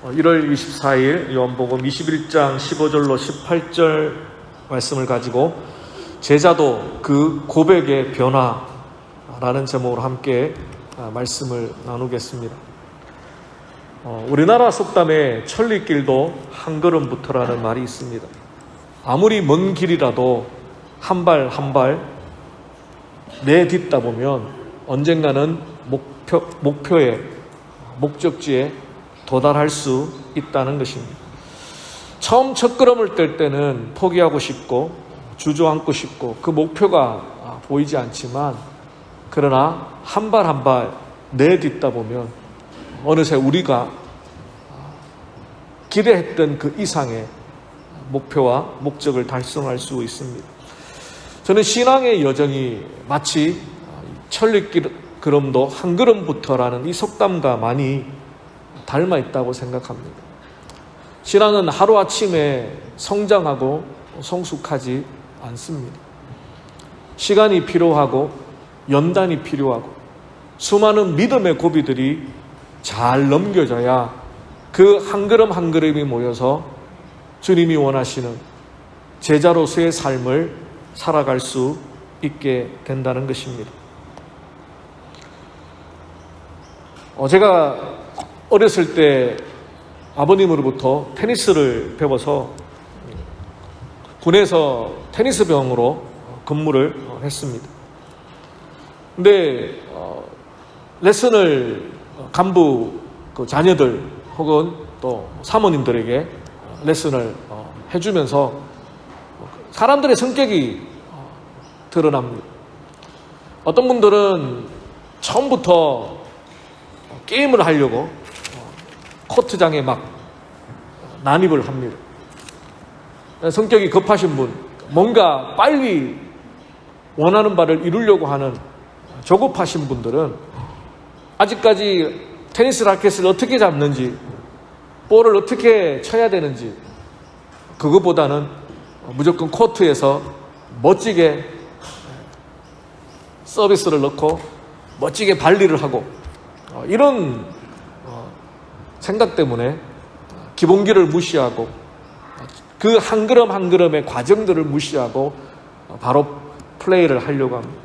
1월 24일 요한복음 21장 15절로 18절 말씀을 가지고 제자도 그 고백의 변화라는 제목으로 함께 말씀을 나누겠습니다. 우리나라 속담에 천리길도 한 걸음부터라는 말이 있습니다. 아무리 먼 길이라도 한 발 한 발 내딛다 보면 언젠가는 목표에 목적지에 도달할 수 있다는 것입니다. 처음 첫 걸음을 뗄 때는 포기하고 싶고 주저앉고 싶고 그 목표가 보이지 않지만 그러나 한 발 한 발 내딛다 보면 어느새 우리가 기대했던 그 이상의 목표와 목적을 달성할 수 있습니다. 저는 신앙의 여정이 마치 천리걸음도 한 걸음부터라는 이 속담과 많이 닮아 있다고 생각합니다. 신앙은 하루아침에 성장하고 성숙하지 않습니다. 시간이 필요하고 연단이 필요하고 수많은 믿음의 고비들이 잘 넘겨져야 그 한 걸음 한 걸음이 모여서 주님이 원하시는 제자로서의 삶을 살아갈 수 있게 된다는 것입니다. 제가 어렸을 때 아버님으로부터 테니스를 배워서 군에서 테니스 병으로 근무를 했습니다. 근데 레슨을 간부 자녀들 혹은 또 사모님들에게 레슨을 해주면서 사람들의 성격이 드러납니다. 어떤 분들은 처음부터 게임을 하려고 코트장에 막 난입을 합니다. 성격이 급하신 분, 뭔가 빨리 원하는 바를 이루려고 하는 조급하신 분들은 아직까지 테니스 라켓을 어떻게 잡는지, 볼을 어떻게 쳐야 되는지 그거보다는 무조건 코트에서 멋지게 서비스를 넣고 멋지게 발리를 하고 이런 생각 때문에 기본기를 무시하고 그 한 걸음 한 걸음의 과정들을 무시하고 바로 플레이를 하려고 합니다.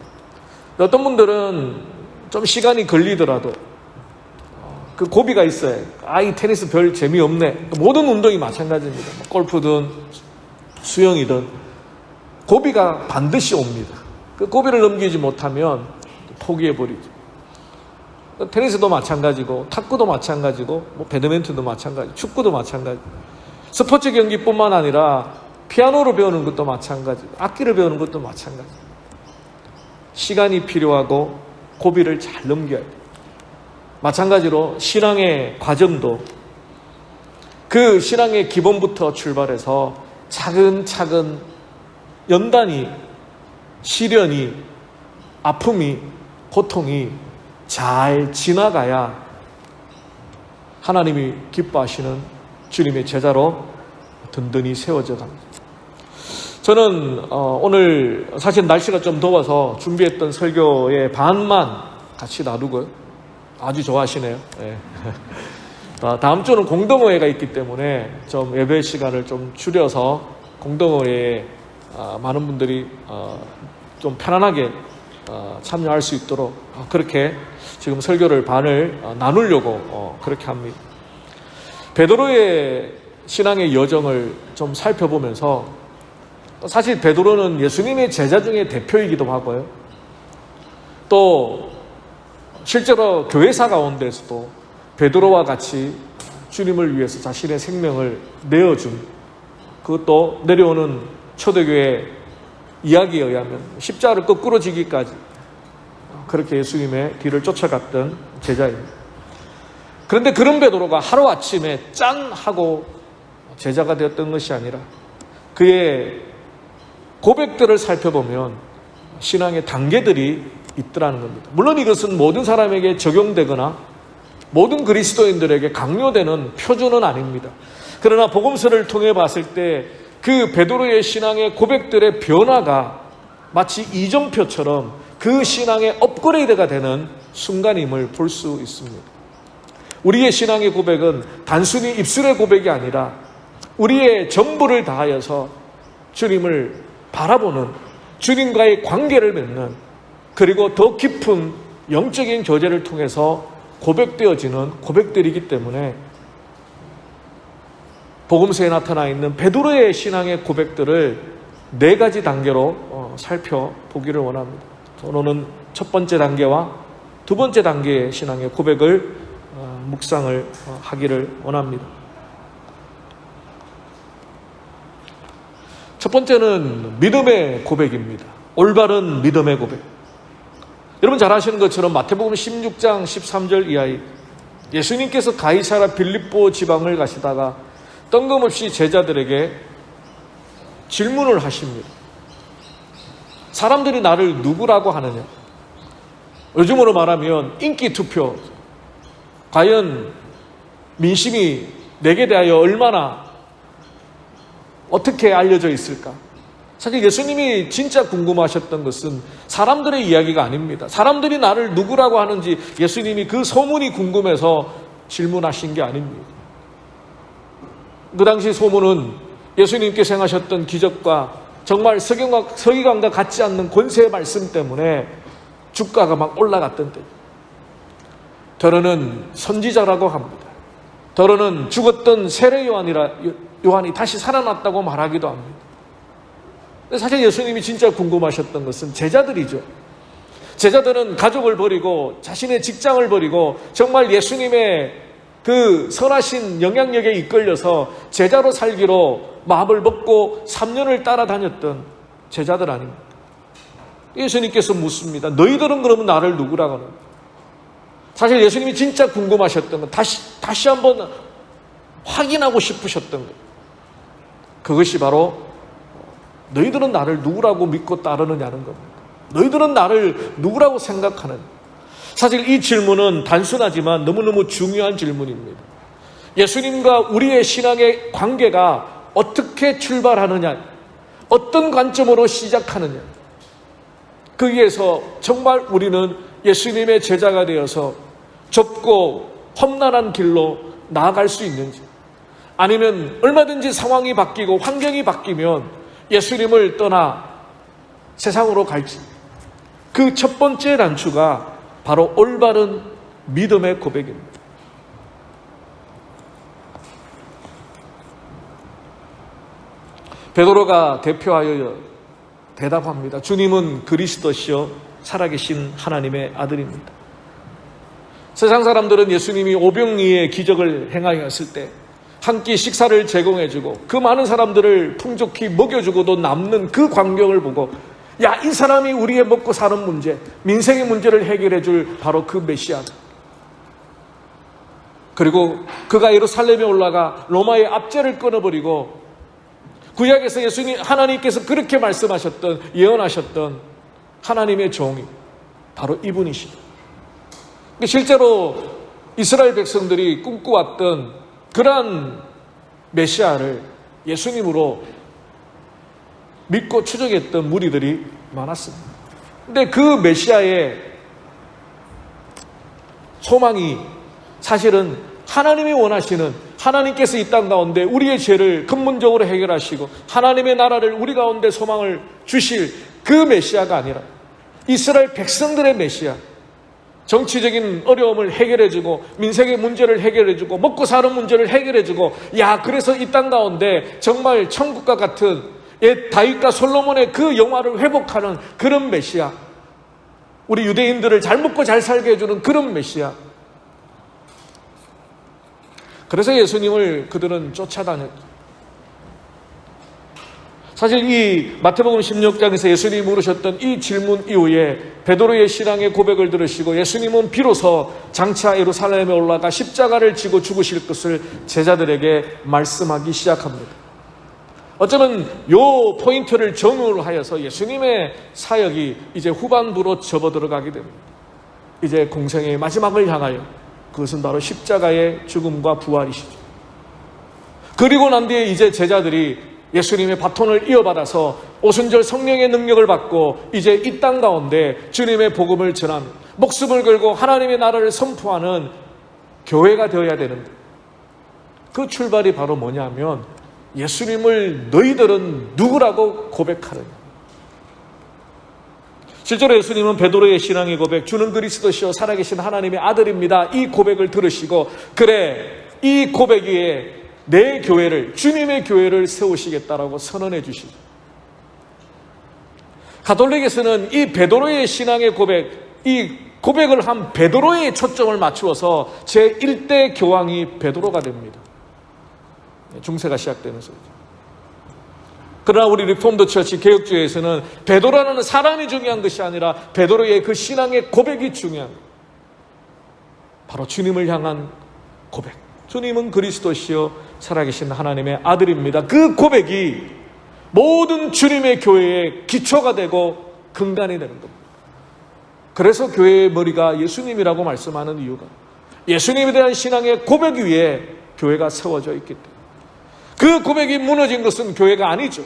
어떤 분들은 좀 시간이 걸리더라도 그 고비가 있어요. 이 테니스 별 재미없네. 모든 운동이 마찬가지입니다. 골프든 수영이든 고비가 반드시 옵니다. 그 고비를 넘기지 못하면 포기해버리죠. 테니스도 마찬가지고 탁구도 마찬가지고 배드민턴도 마찬가지, 축구도 마찬가지. 스포츠 경기뿐만 아니라 피아노를 배우는 것도 마찬가지, 악기를 배우는 것도 마찬가지. 시간이 필요하고 고비를 잘 넘겨야 돼요. 마찬가지로 신앙의 과정도 그 신앙의 기본부터 출발해서 차근차근 연단이, 시련이, 아픔이, 고통이 잘 지나가야 하나님이 기뻐하시는 주님의 제자로 든든히 세워져 갑니다. 저는 오늘 사실 날씨가 좀 더워서 준비했던 설교의 반만 같이 나누고 아주 좋아하시네요. 네. 다음 주는 공동의회가 있기 때문에 좀 예배 시간을 좀 줄여서 공동의회에 많은 분들이 좀 편안하게 참여할 수 있도록 그렇게 지금 설교를 반을 나누려고 그렇게 합니다. 베드로의 신앙의 여정을 좀 살펴보면서 사실 베드로는 예수님의 제자 중에 대표이기도 하고요. 또 실제로 교회사 가운데서도 베드로와 같이 주님을 위해서 자신의 생명을 내어준, 그것도 내려오는 초대교회 이야기에 의하면 십자가를 거꾸로 지기까지 그렇게 예수님의 뒤를 쫓아갔던 제자입니다. 그런데 그런 베드로가 하루아침에 짠 하고 제자가 되었던 것이 아니라 그의 고백들을 살펴보면 신앙의 단계들이 있더라는 겁니다. 물론 이것은 모든 사람에게 적용되거나 모든 그리스도인들에게 강요되는 표준은 아닙니다. 그러나 복음서를 통해 봤을 때 그 베드로의 신앙의 고백들의 변화가 마치 이정표처럼 그 신앙의 업그레이드가 되는 순간임을 볼 수 있습니다. 우리의 신앙의 고백은 단순히 입술의 고백이 아니라 우리의 전부를 다하여서 주님을 바라보는, 주님과의 관계를 맺는, 그리고 더 깊은 영적인 교제를 통해서 고백되어지는 고백들이기 때문에 복음서에 나타나 있는 베드로의 신앙의 고백들을 4가지 단계로 살펴보기를 원합니다. 오늘은 첫 번째 단계와 두 번째 단계의 신앙의 고백을 묵상을 하기를 원합니다. 첫 번째는 믿음의 고백입니다. 올바른 믿음의 고백. 여러분 잘 아시는 것처럼 마태복음 16장 13절 이하에 예수님께서 가이사라 빌립보 지방을 가시다가 뜬금없이 제자들에게 질문을 하십니다. 사람들이 나를 누구라고 하느냐? 요즘으로 말하면 인기 투표. 과연 민심이 내게 대하여 얼마나 어떻게 알려져 있을까? 사실 예수님이 진짜 궁금하셨던 것은 사람들의 이야기가 아닙니다. 사람들이 나를 누구라고 하는지 예수님이 그 소문이 궁금해서 질문하신 게 아닙니다. 그 당시 소문은 예수님께서 행하셨던 기적과 정말 서기관과 같지 않는 권세의 말씀 때문에 주가가 막 올라갔던 때, 더러는 선지자라고 합니다. 더러는 죽었던 세례 요한이 다시 살아났다고 말하기도 합니다. 사실 예수님이 진짜 궁금하셨던 것은 제자들이죠. 제자들은 가족을 버리고 자신의 직장을 버리고 정말 예수님의 그 선하신 영향력에 이끌려서 제자로 살기로 마음을 먹고 3년을 따라다녔던 제자들 아닙니까? 예수님께서 묻습니다. 너희들은 그러면 나를 누구라고 하는가? 사실 예수님이 진짜 궁금하셨던 건 다시 한번 확인하고 싶으셨던 거예요. 그것이 바로 너희들은 나를 누구라고 믿고 따르느냐는 겁니다. 너희들은 나를 누구라고 생각하느냐? 사실 이 질문은 단순하지만 너무너무 중요한 질문입니다. 예수님과 우리의 신앙의 관계가 어떻게 출발하느냐, 어떤 관점으로 시작하느냐, 거기에서 정말 우리는 예수님의 제자가 되어서 좁고 험난한 길로 나아갈 수 있는지, 아니면 얼마든지 상황이 바뀌고 환경이 바뀌면 예수님을 떠나 세상으로 갈지, 그 첫 번째 단추가 바로 올바른 믿음의 고백입니다. 베드로가 대표하여 대답합니다. 주님은 그리스도시요 살아계신 하나님의 아들입니다. 세상 사람들은 예수님이 오병이의 기적을 행하였을 때 한 끼 식사를 제공해주고 그 많은 사람들을 풍족히 먹여주고도 남는 그 광경을 보고, 야, 이 사람이 우리의 먹고 사는 문제, 민생의 문제를 해결해 줄 바로 그 메시아다. 그리고 그가 예루살렘에 올라가 로마의 압제를 끊어버리고 구약에서 하나님께서 그렇게 말씀하셨던, 예언하셨던 하나님의 종이 바로 이분이시다. 실제로 이스라엘 백성들이 꿈꿔왔던 그러한 메시아를 예수님으로 믿고 추적했던 무리들이 많았습니다. 근데 그 메시아의 소망이 사실은 하나님이 원하시는, 하나님께서 이 땅 가운데 우리의 죄를 근본적으로 해결하시고 하나님의 나라를 우리 가운데 소망을 주실 그 메시아가 아니라 이스라엘 백성들의 메시아, 정치적인 어려움을 해결해주고 민생의 문제를 해결해주고 먹고 사는 문제를 해결해주고, 야, 그래서 이 땅 가운데 정말 천국과 같은 옛 다윗과 솔로몬의 그 영화를 회복하는 그런 메시아, 우리 유대인들을 잘 먹고 잘 살게 해주는 그런 메시아. 그래서 예수님을 그들은 쫓아다녔죠. 사실 이 마태복음 16장에서 예수님이 물으셨던 이 질문 이후에 베드로의 신앙의 고백을 들으시고 예수님은 비로소 장차 예루살렘에 올라가 십자가를 지고 죽으실 것을 제자들에게 말씀하기 시작합니다. 어쩌면 요 포인트를 전후로 하여서 예수님의 사역이 이제 후반부로 접어들어가게 됩니다. 이제 공생의 마지막을 향하여, 그것은 바로 십자가의 죽음과 부활이시죠. 그리고 난 뒤에 이제 제자들이 예수님의 바톤을 이어받아서 오순절 성령의 능력을 받고 이제 이 땅 가운데 주님의 복음을 전하는, 목숨을 걸고 하나님의 나라를 선포하는 교회가 되어야 되는데, 그 출발이 바로 뭐냐면 예수님을 너희들은 누구라고 고백하느냐. 실제로 예수님은 베드로의 신앙의 고백, 주는 그리스도시요 살아계신 하나님의 아들입니다, 이 고백을 들으시고, 그래, 이 고백 위에 내 교회를, 주님의 교회를 세우시겠다라고 선언해 주시죠. 가톨릭에서는 이 베드로의 신앙의 고백, 이 고백을 한 베드로에 초점을 맞추어서 제1대 교황이 베드로가 됩니다. 중세가 시작되면서. 그러나 우리 리폼드 처치 개혁주의에서는 베드로라는 사람이 중요한 것이 아니라 베드로의 그 신앙의 고백이 중요한, 바로 주님을 향한 고백. 주님은 그리스도시요 살아계신 하나님의 아들입니다. 그 고백이 모든 주님의 교회의 기초가 되고 근간이 되는 겁니다. 그래서 교회의 머리가 예수님이라고 말씀하는 이유가 예수님에 대한 신앙의 고백 위에 교회가 세워져 있기 때문에. 그 고백이 무너진 것은 교회가 아니죠.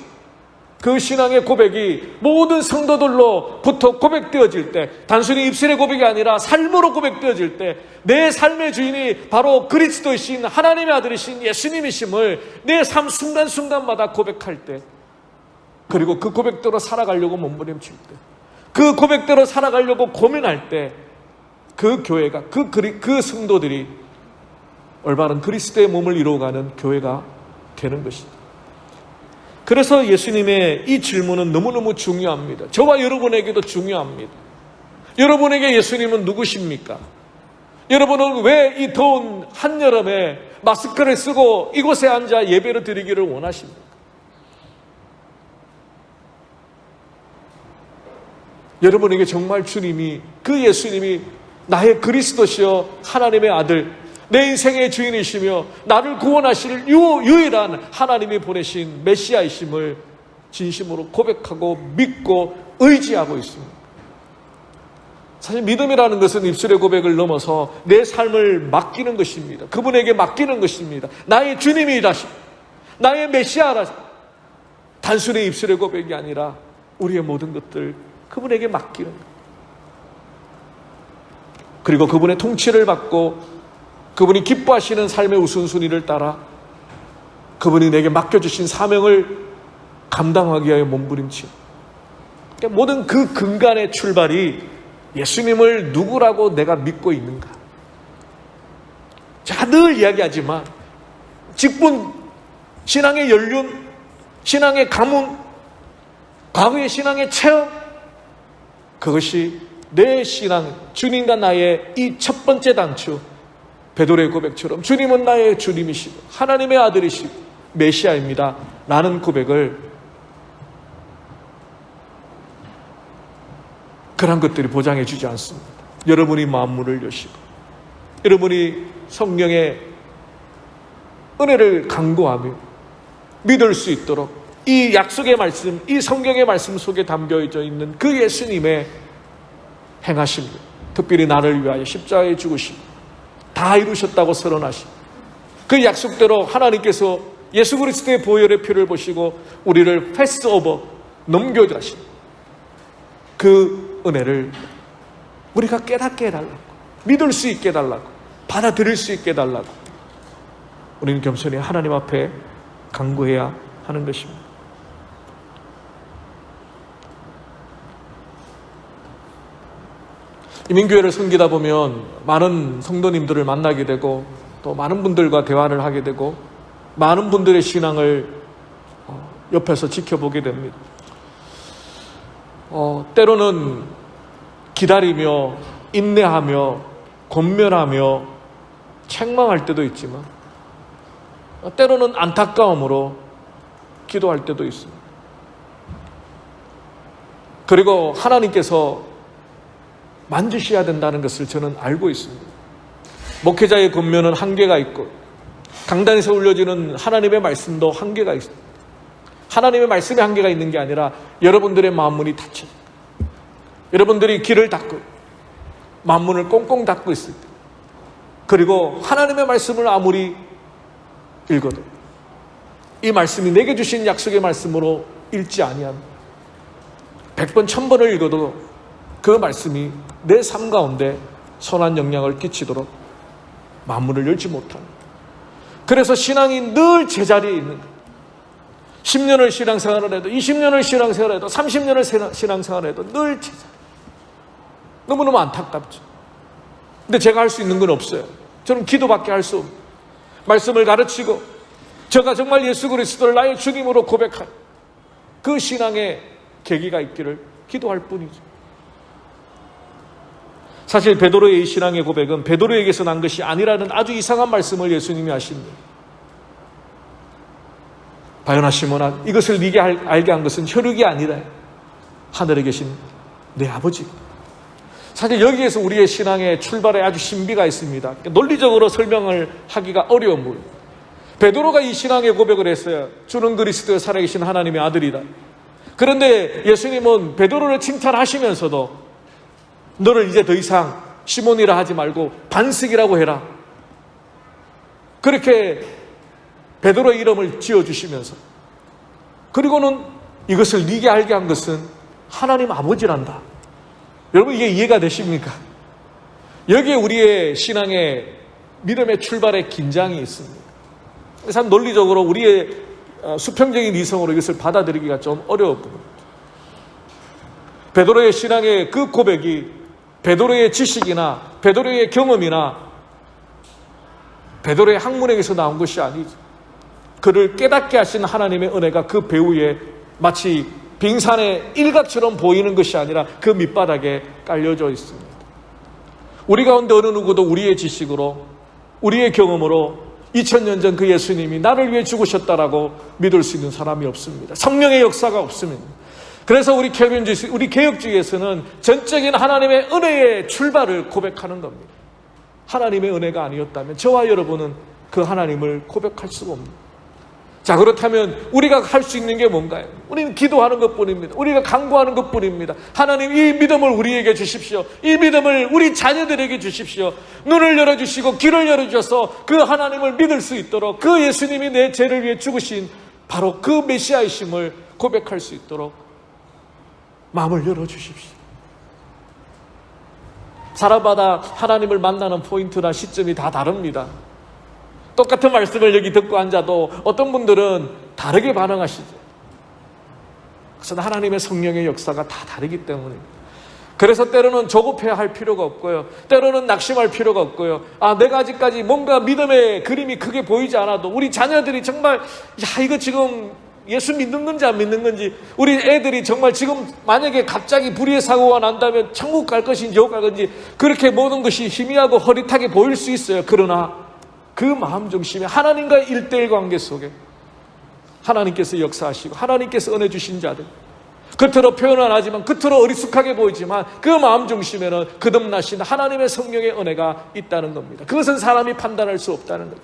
그 신앙의 고백이 모든 성도들로부터 고백되어질 때, 단순히 입술의 고백이 아니라 삶으로 고백되어질 때, 내 삶의 주인이 바로 그리스도이신 하나님의 아들이신 예수님이심을 내 삶 순간순간마다 고백할 때, 그리고 그 고백대로 살아가려고 몸부림칠 때, 그 고백대로 살아가려고 고민할 때, 그 교회가, 그 성도들이 올바른 그리스도의 몸을 이루어가는 교회가 되는 것입니다. 그래서 예수님의 이 질문은 너무너무 중요합니다. 저와 여러분에게도 중요합니다. 여러분에게 예수님은 누구십니까? 여러분은 왜 이 더운 한여름에 마스크를 쓰고 이곳에 앉아 예배를 드리기를 원하십니까? 여러분에게 정말 주님이, 그 예수님이 나의 그리스도시여 하나님의 아들, 내 인생의 주인이시며 나를 구원하실 유일한 하나님이 보내신 메시아이심을 진심으로 고백하고 믿고 의지하고 있습니다. 사실 믿음이라는 것은 입술의 고백을 넘어서 내 삶을 맡기는 것입니다. 그분에게 맡기는 것입니다. 나의 주님이라, 나의 메시아라. 단순히 입술의 고백이 아니라 우리의 모든 것들 그분에게 맡기는 것. 그리고 그분의 통치를 받고 그분이 기뻐하시는 삶의 우선순위를 따라 그분이 내게 맡겨주신 사명을 감당하기 위하여 몸부림치. 그러니까 모든 그 근간의 출발이 예수님을 누구라고 내가 믿고 있는가. 제가 늘 이야기하지만 직분, 신앙의 연륜, 신앙의 가문, 과거의 신앙의 체험, 그것이 내 신앙, 주님과 나의 이 첫 번째 단추, 베드로의 고백처럼 주님은 나의 주님이시고 하나님의 아들이시고 메시아입니다 라는 고백을, 그런 것들이 보장해 주지 않습니다. 여러분이 마음문을 여시고 여러분이 성령의 은혜를 간구하며 믿을 수 있도록 이 약속의 말씀, 이 성경의 말씀 속에 담겨져 있는 그 예수님의 행하심, 특별히 나를 위하여 십자가에 죽으시고 다 이루셨다고 선언하시고 그 약속대로 하나님께서 예수 그리스도의 보혈의 피를 보시고 우리를 패스 오버, 넘겨주신 그 은혜를 우리가 깨닫게 해달라고, 믿을 수 있게 해달라고, 받아들일 수 있게 해달라고 우리는 겸손히 하나님 앞에 간구해야 하는 것입니다. 이민교회를 섬기다 보면 많은 성도님들을 만나게 되고 또 많은 분들과 대화를 하게 되고 많은 분들의 신앙을 옆에서 지켜보게 됩니다. 때로는 기다리며 인내하며 권면하며 책망할 때도 있지만 때로는 안타까움으로 기도할 때도 있습니다. 그리고 하나님께서 만지셔야 된다는 것을 저는 알고 있습니다. 목회자의 권면은 한계가 있고 강단에서 울려지는 하나님의 말씀도 한계가 있습니다. 하나님의 말씀에 한계가 있는 게 아니라 여러분들의 마음문이 닫혀, 여러분들이 길을 닫고 마음문을 꽁꽁 닫고 있을 때, 그리고 하나님의 말씀을 아무리 읽어도 이 말씀이 내게 주신 약속의 말씀으로 읽지 아니한 100번 1000번을 읽어도 그 말씀이 내 삶 가운데 선한 영향을 끼치도록 만문을 열지 못하는. 그래서 신앙이 늘 제자리에 있는 거예요. 10년을 신앙생활을 해도 20년을 신앙생활을 해도 30년을 신앙생활을 해도 늘 제자리. 너무너무 안타깝죠. 근데 제가 할 수 있는 건 없어요. 저는 기도밖에 할 수 없어요. 말씀을 가르치고 제가 정말 예수 그리스도를 나의 주님으로 고백한 그 신앙의 계기가 있기를 기도할 뿐이죠. 사실 베드로의 이 신앙의 고백은 베드로에게서 난 것이 아니라는 아주 이상한 말씀을 예수님이 하십니다. 바요나 시몬아, 이것을 네게 알게 한 것은 혈육이 아니라 하늘에 계신 내 아버지. 사실 여기에서 우리의 신앙의 출발에 아주 신비가 있습니다. 논리적으로 설명을 하기가 어려운 부분. 베드로가 이 신앙의 고백을 했어요. 주는 그리스도의 살아계신 하나님의 아들이다. 그런데 예수님은 베드로를 칭찬하시면서도 너를 이제 더 이상 시몬이라 하지 말고 반석이라고 해라. 그렇게 베드로의 이름을 지어주시면서, 그리고는 이것을 네게 알게 한 것은 하나님 아버지란다. 여러분, 이게 이해가 되십니까? 여기에 우리의 신앙의 믿음의 출발의 긴장이 있습니다. 참 논리적으로 우리의 수평적인 이성으로 이것을 받아들이기가 좀 어려웠거든요. 베드로의 신앙의 그 고백이 베드로의 지식이나 베드로의 경험이나 베드로의 학문에게서 나온 것이 아니죠. 그를 깨닫게 하신 하나님의 은혜가 그 배후에 마치 빙산의 일각처럼 보이는 것이 아니라 그 밑바닥에 깔려져 있습니다. 우리 가운데 어느 누구도 우리의 지식으로, 우리의 경험으로 2000년 전 그 예수님이 나를 위해 죽으셨다라고 믿을 수 있는 사람이 없습니다. 성령의 역사가 없습니다. 그래서 우리 켈빈주의, 우리 개혁주의에서는 전적인 하나님의 은혜의 출발을 고백하는 겁니다. 하나님의 은혜가 아니었다면 저와 여러분은 그 하나님을 고백할 수가 없습니다. 자, 그렇다면 우리가 할 수 있는 게 뭔가요? 우리는 기도하는 것뿐입니다. 우리가 간구하는 것뿐입니다. 하나님, 이 믿음을 우리에게 주십시오. 이 믿음을 우리 자녀들에게 주십시오. 눈을 열어주시고 귀를 열어주셔서 그 하나님을 믿을 수 있도록, 그 예수님이 내 죄를 위해 죽으신 바로 그 메시아이심을 고백할 수 있도록 마음을 열어주십시오. 사람마다 하나님을 만나는 포인트나 시점이 다 다릅니다. 똑같은 말씀을 여기 듣고 앉아도 어떤 분들은 다르게 반응하시죠. 그것은 하나님의 성령의 역사가 다 다르기 때문입니다. 그래서 때로는 조급해야 할 필요가 없고요. 때로는 낙심할 필요가 없고요. 내가 아직까지 뭔가 믿음의 그림이 크게 보이지 않아도 우리 자녀들이 정말 이거 지금 예수 믿는 건지 안 믿는 건지, 우리 애들이 정말 지금 만약에 갑자기 불의의 사고가 난다면 천국 갈 것인지 지옥 갈 건지 그렇게 모든 것이 희미하고 허릿하게 보일 수 있어요. 그러나 그 마음 중심에 하나님과의 1:1 관계 속에 하나님께서 역사하시고 하나님께서 은혜 주신 자들, 겉으로 표현은 안 하지만 겉으로 어리숙하게 보이지만 그 마음 중심에는 거듭나신 하나님의 성령의 은혜가 있다는 겁니다. 그것은 사람이 판단할 수 없다는 거죠.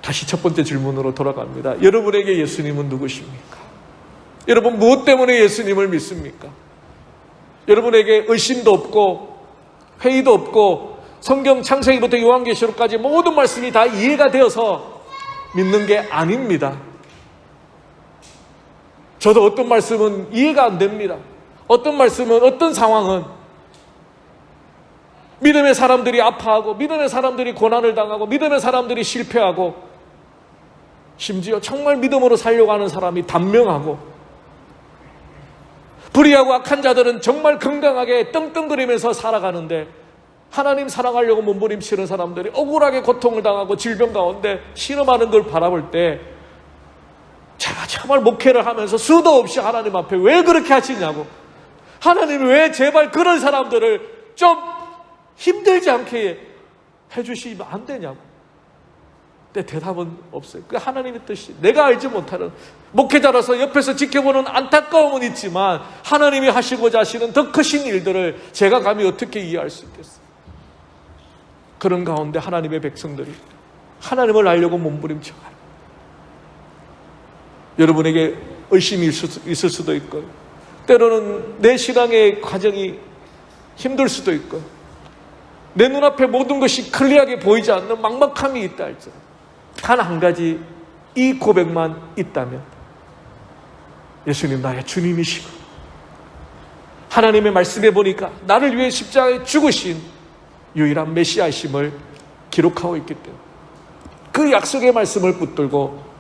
다시 첫 번째 질문으로 돌아갑니다. 여러분에게 예수님은 누구십니까? 여러분, 무엇 때문에 예수님을 믿습니까? 여러분에게 의심도 없고 회의도 없고 성경 창세기부터 요한계시록까지 모든 말씀이 다 이해가 되어서 믿는 게 아닙니다. 저도 어떤 말씀은 이해가 안 됩니다. 어떤 말씀은, 어떤 상황은 믿음의 사람들이 아파하고 믿음의 사람들이 고난을 당하고 믿음의 사람들이 실패하고 심지어 정말 믿음으로 살려고 하는 사람이 단명하고, 불의하고 악한 자들은 정말 건강하게 떵떵거리면서 살아가는데 하나님 사랑하려고 몸부림치는 사람들이 억울하게 고통을 당하고 질병 가운데 신음하는 걸 바라볼 때 제가 정말 목회를 하면서 수도 없이 하나님 앞에 왜 그렇게 하시냐고, 하나님 왜 제발 그런 사람들을 좀 힘들지 않게 해주시면 안 되냐고. 근데 대답은 없어요. 그 하나님의 뜻이, 내가 알지 못하는, 목회자라서 옆에서 지켜보는 안타까움은 있지만 하나님이 하시고자 하시는 더 크신 일들을 제가 감히 어떻게 이해할 수 있겠어요. 그런 가운데 하나님의 백성들이 하나님을 알려고 몸부림쳐가요. 여러분에게 의심이 있을 수도 있고요. 때로는 내 신앙의 과정이 힘들 수도 있고요. 내 눈앞에 모든 것이 클리어하게 보이지 않는 막막함이 있다 할지라도 단 한 가지, 이 고백만 있다면 예수님 나의 주님이시고 하나님의 말씀에 보니까 나를 위해 십자가에 죽으신 유일한 메시아이심을 기록하고 있기 때문에 그 약속의 말씀을 붙들고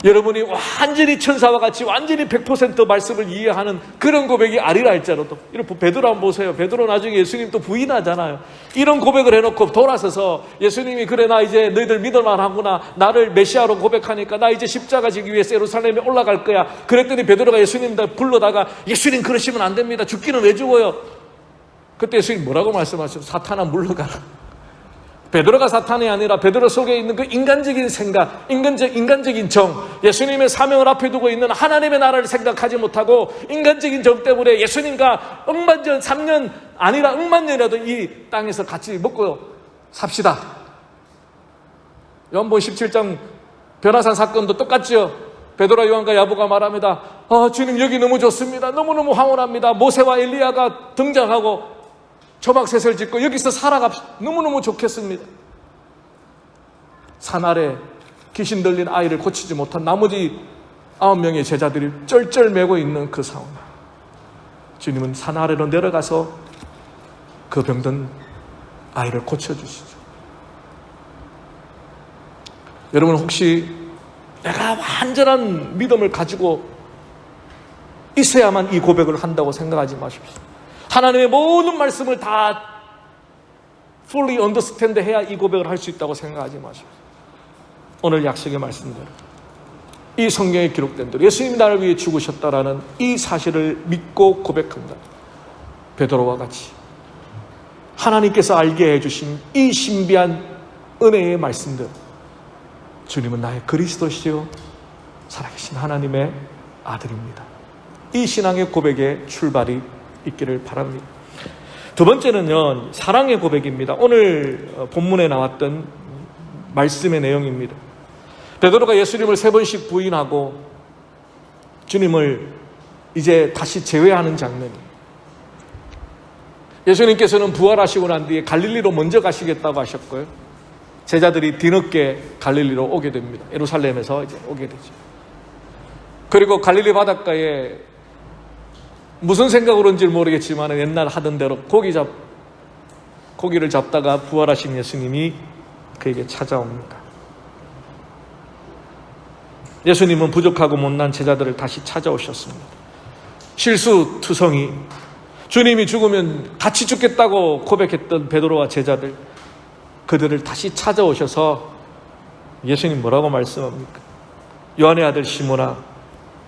여러분이 완전히 천사와 같이 완전히 100% 말씀을 이해하는 그런 고백이 아니라 할지라도, 이런 베드로 한번 보세요. 베드로 나중에 예수님 또 부인하잖아요. 이런 고백을 해놓고 돌아서서 예수님이 그래 나 이제 너희들 믿을만 하구나, 나를 메시아로 고백하니까 나 이제 십자가 지기 위해서 예루살렘에 올라갈 거야. 그랬더니 베드로가 예수님 불러다가 예수님 그러시면 안 됩니다. 죽기는 왜 죽어요? 그때 예수님 뭐라고 말씀하셨어요? 사탄아 물러가라. 베드로가 사탄이 아니라 베드로 속에 있는 그 인간적인 생각, 인간적인 정, 예수님의 사명을 앞에 두고 있는 하나님의 나라를 생각하지 못하고 인간적인 정 때문에 예수님과 억만년, 3년 아니라 억만년이라도 이 땅에서 같이 먹고 삽시다. 요한복음 17장 변화산 사건도 똑같죠. 베드로와 요한과 야고보가 말합니다. 주님 여기 너무 좋습니다. 너무너무 황홀합니다. 모세와 엘리야가 등장하고 초막셋을 짓고 여기서 살아갑시다. 너무너무 좋겠습니다. 산 아래 귀신 들린 아이를 고치지 못한 나머지 9명의 제자들이 쩔쩔매고 있는 그 상황, 주님은 산 아래로 내려가서 그 병든 아이를 고쳐주시죠. 여러분 혹시 내가 완전한 믿음을 가지고 있어야만 이 고백을 한다고 생각하지 마십시오. 하나님의 모든 말씀을 다 fully understand 해야 이 고백을 할 수 있다고 생각하지 마십시오. 오늘 약속의 말씀대로 이 성경에 기록된 대로 예수님이 나를 위해 죽으셨다라는 이 사실을 믿고 고백한다. 베드로와 같이 하나님께서 알게 해주신 이 신비한 은혜의 말씀대로 주님은 나의 그리스도시요 살아계신 하나님의 아들입니다. 이 신앙의 고백의 출발이 있기를 바랍니다. 두 번째는요, 사랑의 고백입니다. 오늘 본문에 나왔던 말씀의 내용입니다. 베드로가 예수님을 3번씩 부인하고 주님을 이제 다시 제외하는 장면이에요. 예수님께서는 부활하시고 난 뒤에 갈릴리로 먼저 가시겠다고 하셨고요. 제자들이 뒤늦게 갈릴리로 오게 됩니다. 예루살렘에서 이제 오게 되죠. 그리고 갈릴리 바닷가에 무슨 생각으로인지 모르겠지만 옛날 하던 대로 고기를 잡다가 부활하신 예수님이 그에게 찾아옵니다. 예수님은 부족하고 못난 제자들을 다시 찾아오셨습니다. 실수투성이 주님이 죽으면 같이 죽겠다고 고백했던 베드로와 제자들, 그들을 다시 찾아오셔서 예수님 뭐라고 말씀합니까? 요한의 아들 시몬아,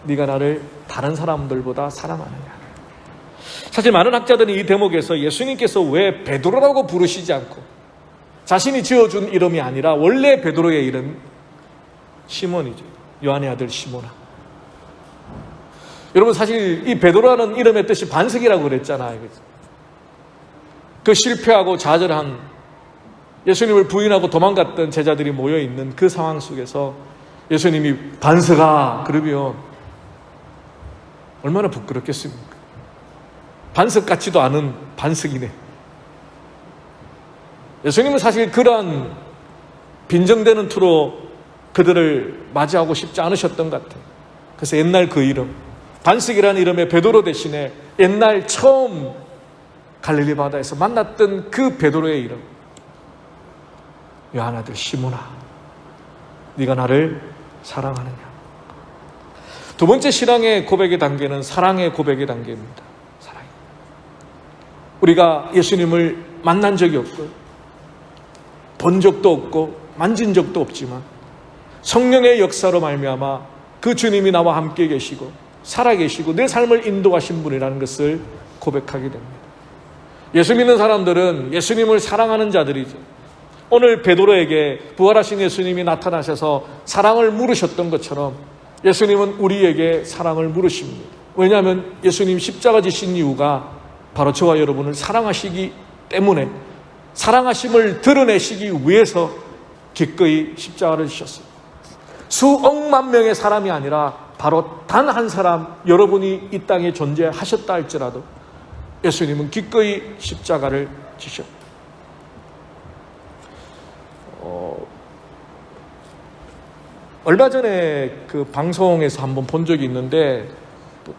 네가 나를 다른 사람들보다 사랑하느냐? 사실 많은 학자들은 이 대목에서 예수님께서 왜 베드로라고 부르시지 않고 자신이 지어준 이름이 아니라 원래 베드로의 이름 시몬이죠. 요한의 아들 시몬아. 여러분 사실 이 베드로라는 이름의 뜻이 반석이라고 그랬잖아요. 그 실패하고 좌절한 예수님을 부인하고 도망갔던 제자들이 모여있는 그 상황 속에서 예수님이 반석아 그러면 얼마나 부끄럽겠습니까? 반석 같지도 않은 반석이네. 예수님은 사실 그러한 빈정대는 투로 그들을 맞이하고 싶지 않으셨던 것 같아요. 그래서 옛날 그 이름, 반석이라는 이름의 베드로 대신에 옛날 처음 갈릴리 바다에서 만났던 그 베드로의 이름, 요한 아들 시몬아, 네가 나를 사랑하느냐? 두 번째 신앙의 고백의 단계는 사랑의 고백의 단계입니다. 사랑. 우리가 예수님을 만난 적이 없고 본 적도 없고 만진 적도 없지만 성령의 역사로 말미암아 그 주님이 나와 함께 계시고 살아계시고 내 삶을 인도하신 분이라는 것을 고백하게 됩니다. 예수 믿는 사람들은 예수님을 사랑하는 자들이죠. 오늘 베드로에게 부활하신 예수님이 나타나셔서 사랑을 물으셨던 것처럼 예수님은 우리에게 사랑을 물으십니다. 왜냐하면 예수님 십자가 지신 이유가 바로 저와 여러분을 사랑하시기 때문에, 사랑하심을 드러내시기 위해서 기꺼이 십자가를 지셨어요. 수억만 명의 사람이 아니라 바로 단 한 사람, 여러분이 이 땅에 존재하셨다 할지라도 예수님은 기꺼이 십자가를 지셨습니다. 얼마 전에 그 방송에서 한번 본 적이 있는데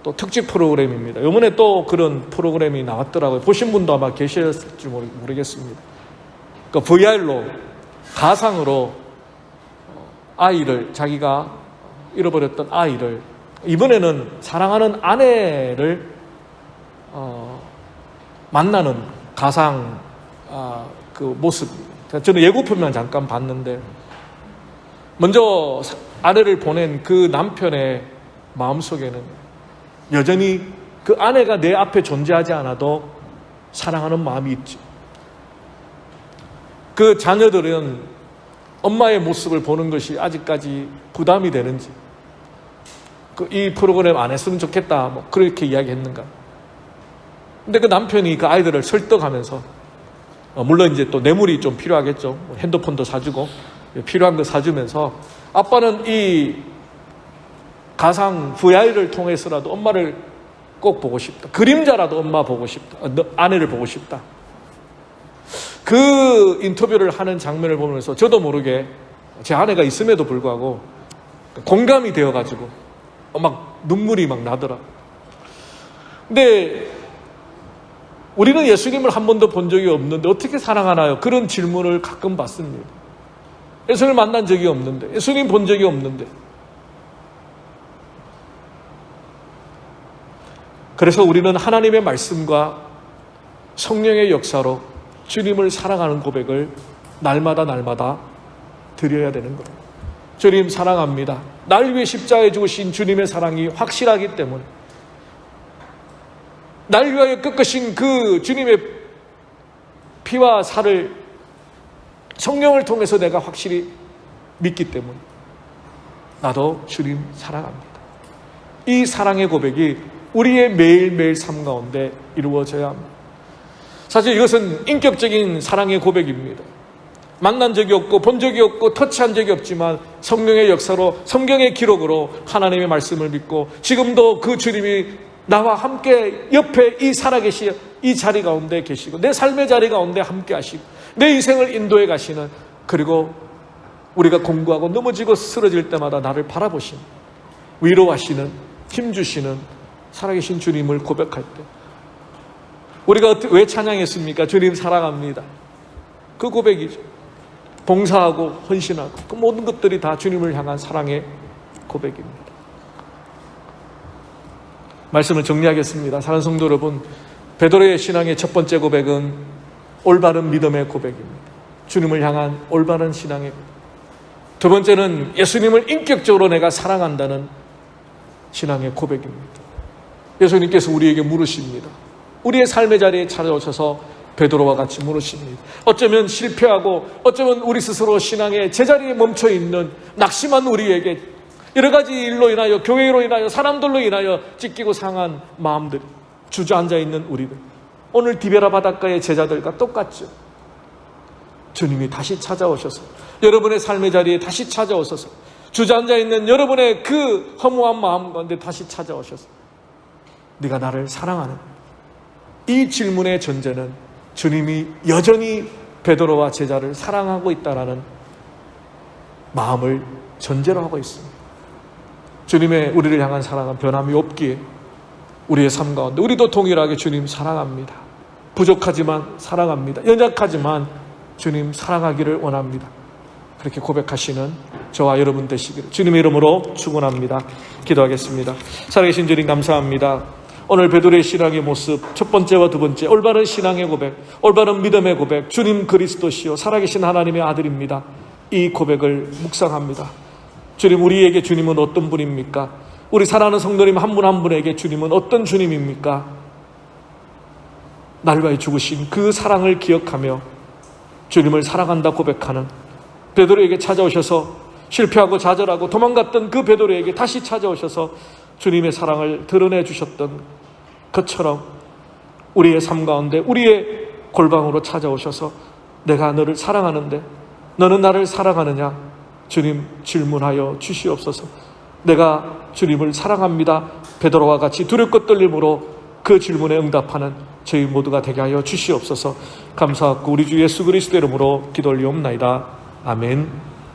또 특집 프로그램입니다. 이번에 또 그런 프로그램이 나왔더라고요. 보신 분도 아마 계셨을지 모르겠습니다. 그러니까 VR로 가상으로 아이를, 자기가 잃어버렸던 아이를, 이번에는 사랑하는 아내를 만나는 가상 그 모습입니다. 저는 예고편만 잠깐 봤는데, 먼저 아내를 보낸 그 남편의 마음속에는 여전히 그 아내가 내 앞에 존재하지 않아도 사랑하는 마음이 있죠. 그 자녀들은 엄마의 모습을 보는 것이 아직까지 부담이 되는지, 이 프로그램 안 했으면 좋겠다, 뭐 그렇게 이야기했는가. 근데 그 남편이 그 아이들을 설득하면서, 물론 이제 또 뇌물이 좀 필요하겠죠. 핸드폰도 사주고 필요한 거 사주면서, 아빠는 이 가상 VR을 통해서라도 엄마를 꼭 보고 싶다. 그림자라도 엄마 보고 싶다. 아내를 보고 싶다. 그 인터뷰를 하는 장면을 보면서 저도 모르게 제 아내가 있음에도 불구하고 공감이 되어가지고 막 눈물이 막 나더라. 근데 우리는 예수님을 한 번도 본 적이 없는데 어떻게 사랑하나요? 그런 질문을 가끔 받습니다. 예수님을 만난 적이 없는데, 예수님 본 적이 없는데. 그래서 우리는 하나님의 말씀과 성령의 역사로 주님을 사랑하는 고백을 날마다 드려야 되는 거예요. 주님 사랑합니다. 날 위해 십자가에 죽으신 주님의 사랑이 확실하기 때문에, 날 위하여 꺾으신 그 주님의 피와 살을 성령을 통해서 내가 확실히 믿기 때문에 나도 주님 사랑합니다. 이 사랑의 고백이 우리의 매일매일 삶 가운데 이루어져야 합니다. 사실 이것은 인격적인 사랑의 고백입니다. 만난 적이 없고 본 적이 없고 터치한 적이 없지만 성령의 역사로, 성경의 기록으로 하나님의 말씀을 믿고 지금도 그 주님이 나와 함께 옆에 이 살아계시 이 자리 가운데 계시고 내 삶의 자리 가운데 함께 하시고 내 인생을 인도해 가시는, 그리고 우리가 공부하고 넘어지고 쓰러질 때마다 나를 바라보시는, 위로하시는, 힘주시는 살아계신 주님을 고백할 때 우리가 왜 찬양했습니까? 주님 사랑합니다. 그 고백이죠. 봉사하고 헌신하고 그 모든 것들이 다 주님을 향한 사랑의 고백입니다. 말씀을 정리하겠습니다. 사랑하는 성도 여러분, 베드로의 신앙의 첫 번째 고백은 올바른 믿음의 고백입니다. 주님을 향한 올바른 신앙의 고백. 두 번째는 예수님을 인격적으로 내가 사랑한다는 신앙의 고백입니다. 예수님께서 우리에게 물으십니다. 우리의 삶의 자리에 찾아오셔서 베드로와 같이 물으십니다. 어쩌면 실패하고 어쩌면 우리 스스로 신앙의 제자리에 멈춰있는 낙심한 우리에게 여러 가지 일로 인하여, 교회로 인하여, 사람들로 인하여 찢기고 상한 마음들, 주저앉아 있는 우리들, 오늘 디베라 바닷가의 제자들과 똑같죠. 주님이 다시 찾아오셔서 여러분의 삶의 자리에 다시 찾아오셔서 주저앉아 있는 여러분의 그 허무한 마음 가운데 다시 찾아오셔서 네가 나를 사랑하는, 이 질문의 전제는 주님이 여전히 베드로와 제자를 사랑하고 있다는 마음을 전제로 하고 있습니다. 주님의 우리를 향한 사랑은 변함이 없기에 우리의 삶 가운데 우리도 동일하게 주님 사랑합니다. 부족하지만 사랑합니다. 연약하지만 주님 사랑하기를 원합니다. 그렇게 고백하시는 저와 여러분 되시기를 주님의 이름으로 축원합니다. 기도하겠습니다. 살아계신 주님 감사합니다. 오늘 베드로의 신앙의 모습, 첫 번째와 두 번째, 올바른 신앙의 고백, 올바른 믿음의 고백, 주님 그리스도시요 살아계신 하나님의 아들입니다. 이 고백을 묵상합니다. 주님, 우리에게 주님은 어떤 분입니까? 우리 사랑하는 성도님 한 분 한 분에게 주님은 어떤 주님입니까? 날 위하여 죽으신 그 사랑을 기억하며 주님을 사랑한다 고백하는 베드로에게 찾아오셔서 실패하고 좌절하고 도망갔던 그 베드로에게 다시 찾아오셔서 주님의 사랑을 드러내 주셨던 것처럼 우리의 삶 가운데 우리의 골방으로 찾아오셔서 내가 너를 사랑하는데 너는 나를 사랑하느냐? 주님 질문하여 주시옵소서. 내가 주님을 사랑합니다. 베드로와 같이 두렵고 떨림으로 그 질문에 응답하는 저희 모두가 되게 하여 주시옵소서. 감사하고 우리 주 예수 그리스도 이름으로 기도 올리옵나이다. 아멘.